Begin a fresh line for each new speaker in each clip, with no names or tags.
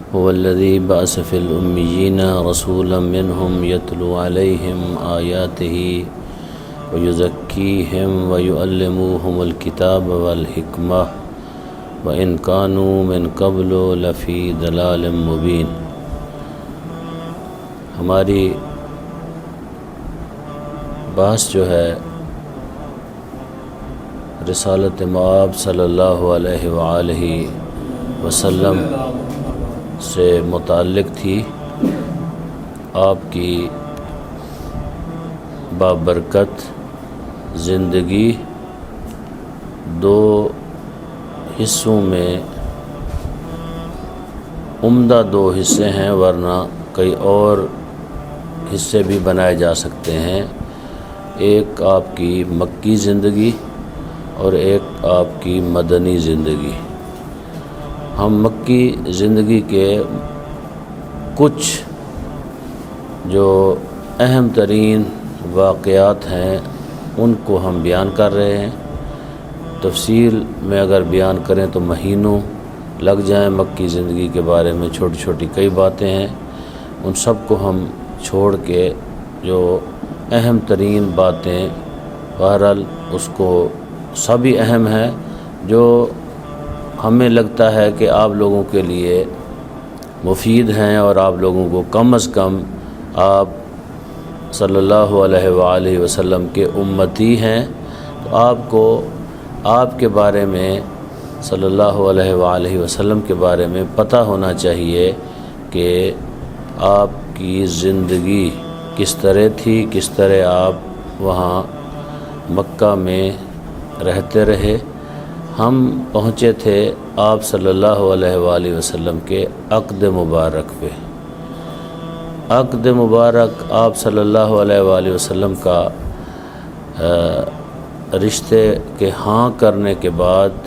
هو الذي بعث في الأميين رسولا منهم يتلو عليهم آياته ويزكيهم ويعلمهم الكتاب والحكمة وإن كانوا من قبل لفي ضلال مبين۔ ہماری بحث جو ہے رسالت مآب صلی اللہ علیہ وآلہ وسلم سے متعلق تھی۔ آپ کی بابرکت زندگی دو حصوں میں عمدہ دو حصے ہیں، ورنہ کئی اور حصے بھی بنائے جا سکتے ہیں۔ ایک آپ کی مکی زندگی اور ایک آپ کی مدنی زندگی۔ ہم مکی زندگی کے کچھ جو اہم ترین واقعات ہیں ان کو ہم بیان کر رہے ہیں۔ تفصیل میں اگر بیان کریں تو مہینوں لگ جائیں۔ مکی زندگی کے بارے میں چھوٹی چھوٹی کئی باتیں ہیں، ان سب کو ہم چھوڑ کے جو اہم ترین باتیں، بہرحال اس کو سبھی اہم ہیں، جو ہمیں لگتا ہے کہ آپ لوگوں کے لیے مفید ہیں اور آپ لوگوں کو کم از کم آپ صلی اللہ علیہ وآلہ وسلم کے امتی ہیں، تو آپ کو آپ کے بارے میں صلی اللہ علیہ وآلہ وسلم کے بارے میں پتہ ہونا چاہیے کہ آپ کی زندگی کس طرح تھی، کس طرح آپ وہاں مکہ میں رہتے رہے۔ ہم پہنچے تھے آپ صلی اللہ علیہ وآلہ وسلم کے عقد مبارک پہ۔ عقد مبارک آپ صلی اللہ علیہ وآلہ وسلم کا رشتے کے ہاں کرنے کے بعد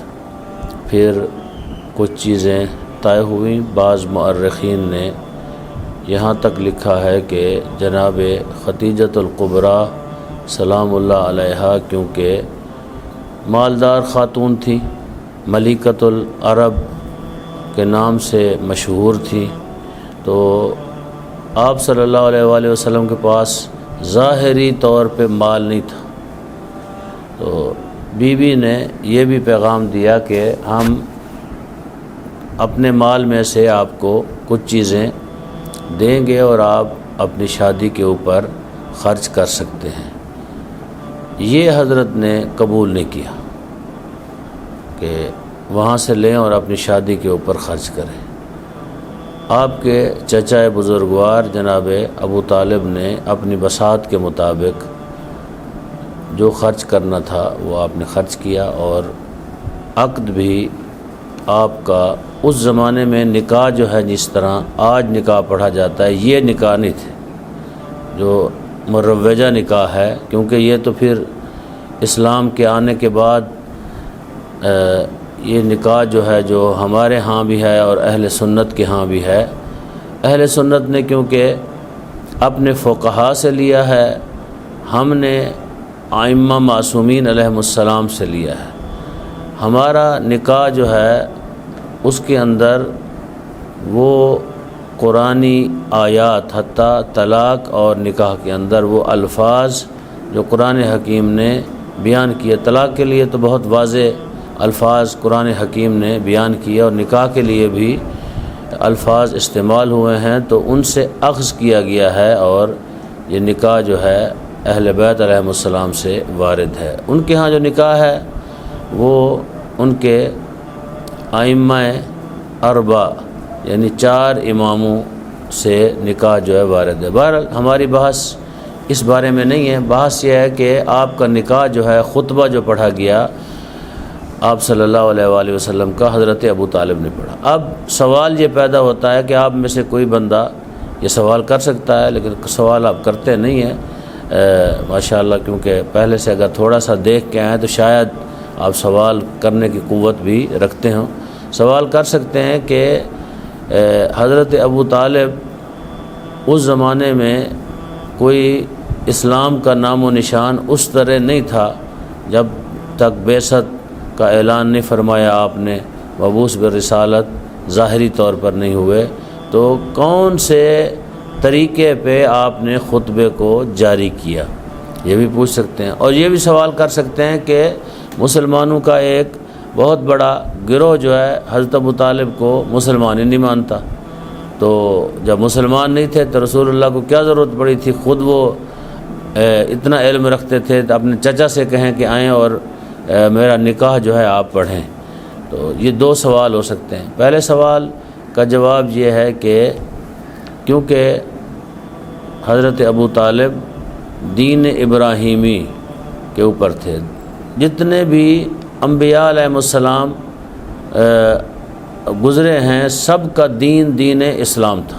پھر کچھ چیزیں طے ہوئیں۔ بعض مؤرخین نے یہاں تک لکھا ہے کہ جناب خدیجۃ الکبریٰ سلام اللہ علیہا کیونکہ مالدار خاتون تھی، ملکۃ العرب کے نام سے مشہور تھی، تو آپ صلی اللہ علیہ وآلہ وسلم کے پاس ظاہری طور پہ مال نہیں تھا، تو بیوی نے یہ بھی پیغام دیا کہ ہم اپنے مال میں سے آپ کو کچھ چیزیں دیں گے اور آپ اپنی شادی کے اوپر خرچ کر سکتے ہیں۔ یہ حضرت نے قبول نہیں کیا کہ وہاں سے لیں اور اپنی شادی کے اوپر خرچ کریں۔ آپ کے چچا بزرگوار جناب ابو طالب نے اپنی بساط کے مطابق جو خرچ کرنا تھا وہ آپ نے خرچ کیا، اور عقد بھی آپ کا اس زمانے میں نکاح جو ہے جس طرح آج نکاح پڑھا جاتا ہے، یہ نکاح نہیں تھے جو مروجہ نکاح ہے، کیونکہ یہ تو پھر اسلام کے آنے کے بعد یہ نکاح جو ہے جو ہمارے ہاں بھی ہے اور اہل سنت کے ہاں بھی ہے۔ اہل سنت نے کیونکہ اپنے فقہا سے لیا ہے، ہم نے ائمہ معصومین علیہم السلام سے لیا ہے۔ ہمارا نکاح جو ہے اس کے اندر وہ قرآنی آیات، حتیٰ طلاق اور نکاح کے اندر وہ الفاظ جو قرآن حکیم نے بیان کیے، طلاق کے لیے تو بہت واضح الفاظ قرآن حکیم نے بیان کیے اور نکاح کے لیے بھی الفاظ استعمال ہوئے ہیں، تو ان سے اخذ کیا گیا ہے، اور یہ نکاح جو ہے اہل بیت علیہم السلام سے وارد ہے۔ ان کے ہاں جو نکاح ہے وہ ان کے ائمہ اربع یعنی 4 اماموں سے نکاح جو ہے وارد ہے۔ بہرحال ہماری بحث اس بارے میں نہیں ہے، بحث یہ ہے کہ آپ کا نکاح جو ہے خطبہ جو پڑھا گیا آپ صلی اللہ علیہ وآلہ وسلم کا حضرت ابو طالب نے پڑھا۔ اب سوال یہ پیدا ہوتا ہے کہ آپ میں سے کوئی بندہ یہ سوال کر سکتا ہے، لیکن سوال آپ کرتے نہیں ہیں ماشاءاللہ، کیونکہ پہلے سے اگر تھوڑا سا دیکھ کے آئیں تو شاید آپ سوال کرنے کی قوت بھی رکھتے ہوں۔ سوال کر سکتے ہیں کہ حضرت ابو طالب اس زمانے میں کوئی اسلام کا نام و نشان اس طرح نہیں تھا، جب تک بعثت کا اعلان نہیں فرمایا آپ نے، مبعوث بالرسالت ظاہری طور پر نہیں ہوئے، تو کون سے طریقے پہ آپ نے خطبے کو جاری کیا، یہ بھی پوچھ سکتے ہیں۔ اور یہ بھی سوال کر سکتے ہیں کہ مسلمانوں کا ایک بہت بڑا گروہ جو ہے حضرت ابو طالب کو مسلمان ہی نہیں مانتا، تو جب مسلمان نہیں تھے تو رسول اللہ کو کیا ضرورت پڑی تھی، خود وہ اتنا علم رکھتے تھے تو اپنے چچا سے کہیں کہ آئیں اور میرا نکاح جو ہے آپ پڑھیں۔ تو یہ دو سوال ہو سکتے ہیں۔ پہلے سوال کا جواب یہ ہے کہ کیونکہ حضرت ابو طالب دین ابراہیمی کے اوپر تھے، جتنے بھی انبیاء علیہ السلام گزرے ہیں سب کا دین اسلام تھا،